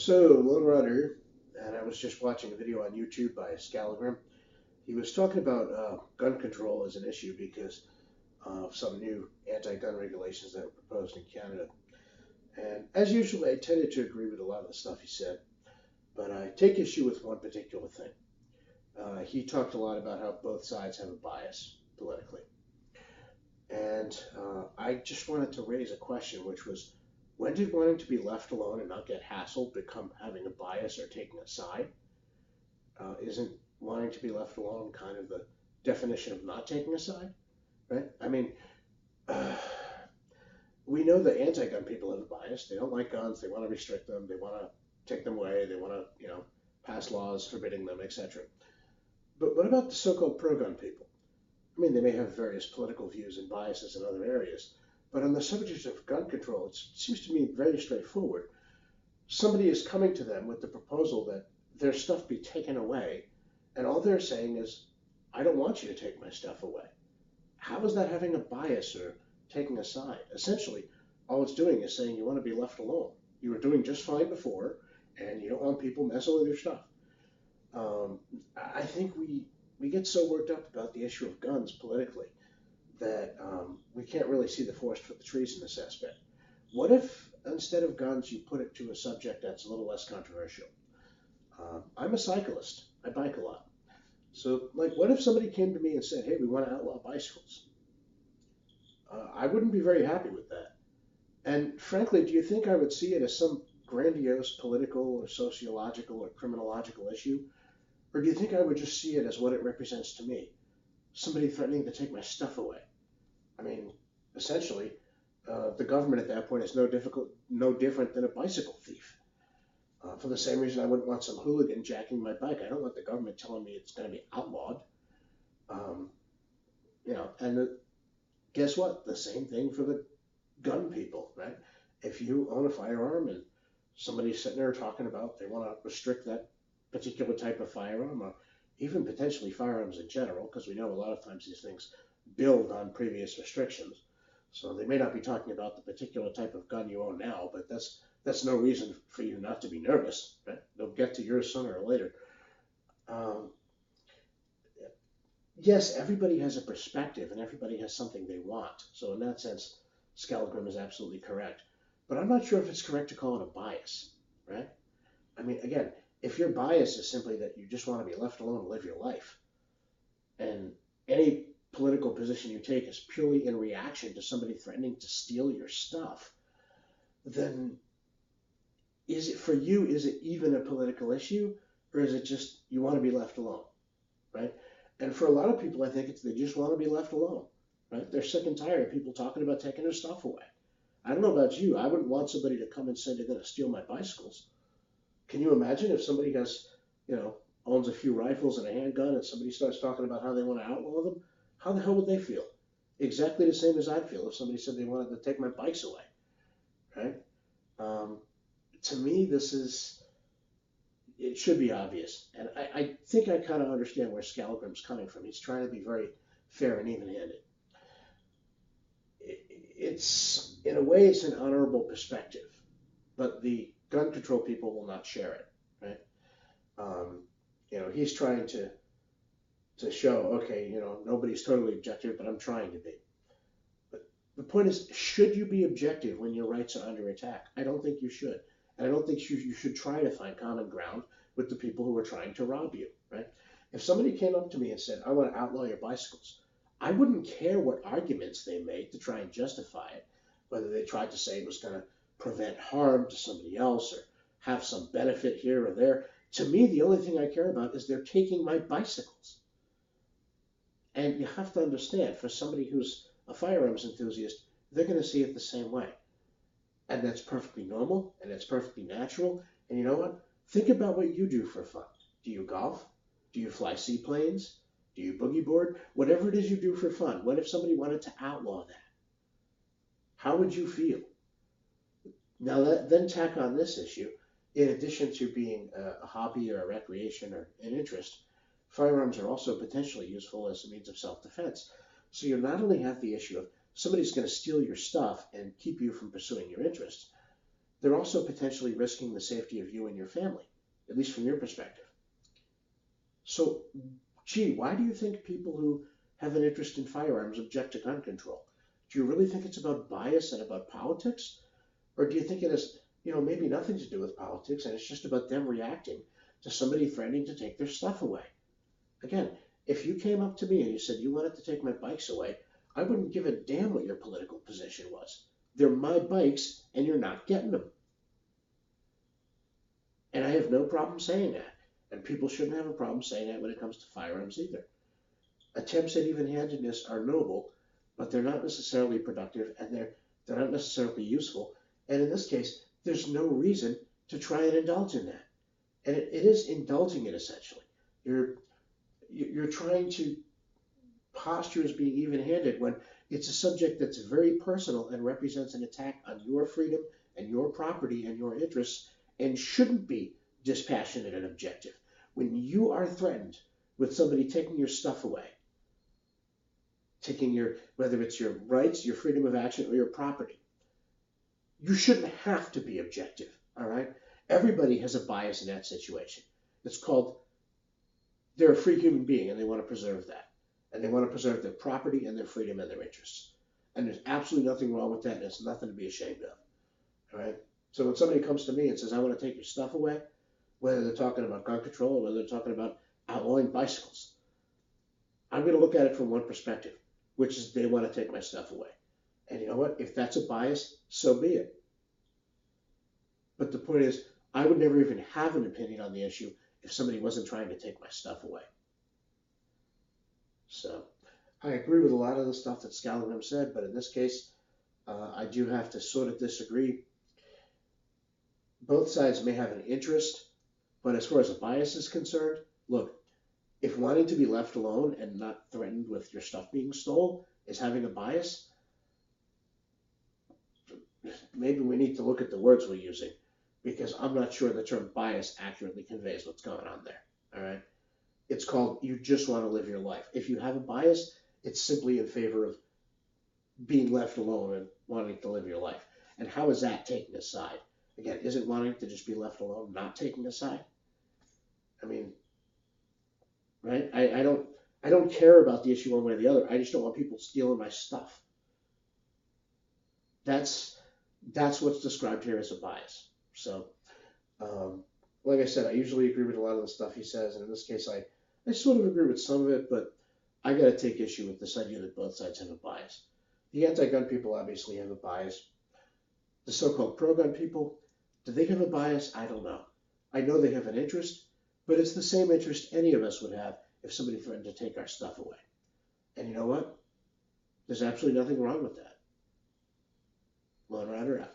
So, Lone Runner, and I was just watching a video on YouTube by Skallagrim. He was talking about gun control as an issue because of some new anti-gun regulations that were proposed in Canada. And as usual, I tended to agree with a lot of the stuff he said, but I take issue with one particular thing. He talked a lot about how both sides have a bias politically. And I just wanted to raise a question, which was, when did wanting to be left alone and not get hassled become having a bias or taking a side? Isn't wanting to be left alone kind of the definition of not taking a side, right? I mean, uh, we know that anti-gun people have a bias. They don't like guns. They want to restrict them. They want to take them away. They want to, pass laws forbidding them, etc. But what about the so-called pro-gun people? I mean, they may have various political views and biases in other areas, but on the subject of gun control, it seems to me very straightforward. Somebody is coming to them with the proposal that their stuff be taken away, and all they're saying is, I don't want you to take my stuff away. How is that having a bias or taking a side? Essentially, all it's doing is saying you want to be left alone. You were doing just fine before, and you don't want people messing with your stuff. I think we get so worked up about the issue of guns politically that we can't really see the forest for the trees in this aspect. What if instead of guns you put it to a subject that's a little less controversial? I'm a cyclist. I bike a lot. So, what if somebody came to me and said, hey, we want to outlaw bicycles? I wouldn't be very happy with that. And frankly, do you think I would see it as some grandiose political or sociological or criminological issue? Or do you think I would just see it as what it represents to me? Somebody threatening to take my stuff away. I mean, essentially, the government at that point is no different than a bicycle thief. For the same reason I wouldn't want some hooligan jacking my bike. I don't want the government telling me it's going to be outlawed. Um, and guess what? The same thing for the gun people, right? If you own a firearm and somebody's sitting there talking about they want to restrict that particular type of firearm, or even potentially firearms in general, because we know a lot of times these things build on previous restrictions. So they may not be talking about the particular type of gun you own now, but that's no reason for you not to be nervous, right? They'll get to yours sooner or later. Um, yes, everybody has a perspective and everybody has something they want. So in that sense, Skallagrim is absolutely correct. But I'm not sure if it's correct to call it a bias, right? I mean, again, if your bias is simply that you just want to be left alone and live your life, and any political position you take is purely in reaction to somebody threatening to steal your stuff, then is it even a political issue, or is it just you want to be left alone, right? And for a lot of people, I think they just want to be left alone, right? They're sick and tired of people talking about taking their stuff away. I don't know about you. I wouldn't want somebody to come and say they're going to steal my bicycles. Can you imagine if somebody owns a few rifles and a handgun and somebody starts talking about how they want to outlaw them? How the hell would they feel? Exactly the same as I'd feel if somebody said they wanted to take my bikes away, right? To me, it should be obvious. And I think I kind of understand where Skallagrim's coming from. He's trying to be very fair and even-handed. In a way, it's an honorable perspective, but the gun control people will not share it, right? He's trying to show, okay, nobody's totally objective, but I'm trying to be. But the point is, should you be objective when your rights are under attack? I don't think you should. And I don't think you should try to find common ground with the people who are trying to rob you, right? If somebody came up to me and said, I want to outlaw your bicycles, I wouldn't care what arguments they made to try and justify it, whether they tried to say it was going to prevent harm to somebody else or have some benefit here or there. To me, the only thing I care about is they're taking my bicycles. And you have to understand, for somebody who's a firearms enthusiast, they're going to see it the same way. And that's perfectly normal, and it's perfectly natural. And you know what? Think about what you do for fun. Do you golf? Do you fly seaplanes? Do you boogie board? Whatever it is you do for fun, what if somebody wanted to outlaw that? How would you feel? Now, then tack on this issue, in addition to being a hobby or a recreation or an interest, firearms are also potentially useful as a means of self-defense. So you not only have the issue of somebody's going to steal your stuff and keep you from pursuing your interests, they're also potentially risking the safety of you and your family, at least from your perspective. So, gee, why do you think people who have an interest in firearms object to gun control? Do you really think it's about bias and about politics? Or do you think it has, maybe nothing to do with politics and it's just about them reacting to somebody threatening to take their stuff away? Again, if you came up to me and you said you wanted to take my bikes away, I wouldn't give a damn what your political position was. They're my bikes and you're not getting them. And I have no problem saying that. And people shouldn't have a problem saying that when it comes to firearms either. Attempts at even-handedness are noble, but they're not necessarily productive and they're not necessarily useful. And in this case, there's no reason to try and indulge in that. And it is indulging it essentially. You're trying to posture as being even-handed when it's a subject that's very personal and represents an attack on your freedom and your property and your interests and shouldn't be dispassionate and objective. When you are threatened with somebody taking your stuff away, whether it's your rights, your freedom of action, or your property, you shouldn't have to be objective, all right? Everybody has a bias in that situation. It's called, they're a free human being and they want to preserve that. And they want to preserve their property and their freedom and their interests. And there's absolutely nothing wrong with that, and it's nothing to be ashamed of, all right? So when somebody comes to me and says, I want to take your stuff away, whether they're talking about gun control or whether they're talking about outlawing bicycles, I'm going to look at it from one perspective, which is they want to take my stuff away. And you know what? If that's a bias, so be it. But the point is, I would never even have an opinion on the issue if somebody wasn't trying to take my stuff away. So I agree with a lot of the stuff that Skallagrim said, but in this case, I do have to sort of disagree. Both sides may have an interest, but as far as a bias is concerned, look, if wanting to be left alone and not threatened with your stuff being stolen is having a bias, maybe we need to look at the words we're using, because I'm not sure the term bias accurately conveys what's going on there, all right? It's called you just want to live your life. If you have a bias, it's simply in favor of being left alone and wanting to live your life. And how is that taking a side? Again, isn't wanting to just be left alone not taking a side? I mean, right? I don't care about the issue one way or the other. I just don't want people stealing my stuff. That's what's described here as a bias. So, like I said, I usually agree with a lot of the stuff he says, and in this case, I sort of agree with some of it, but I got to take issue with this idea that both sides have a bias. The anti-gun people obviously have a bias. The so-called pro-gun people, do they have a bias? I don't know. I know they have an interest, but it's the same interest any of us would have if somebody threatened to take our stuff away. And you know what? There's absolutely nothing wrong with that. Lone Rider out.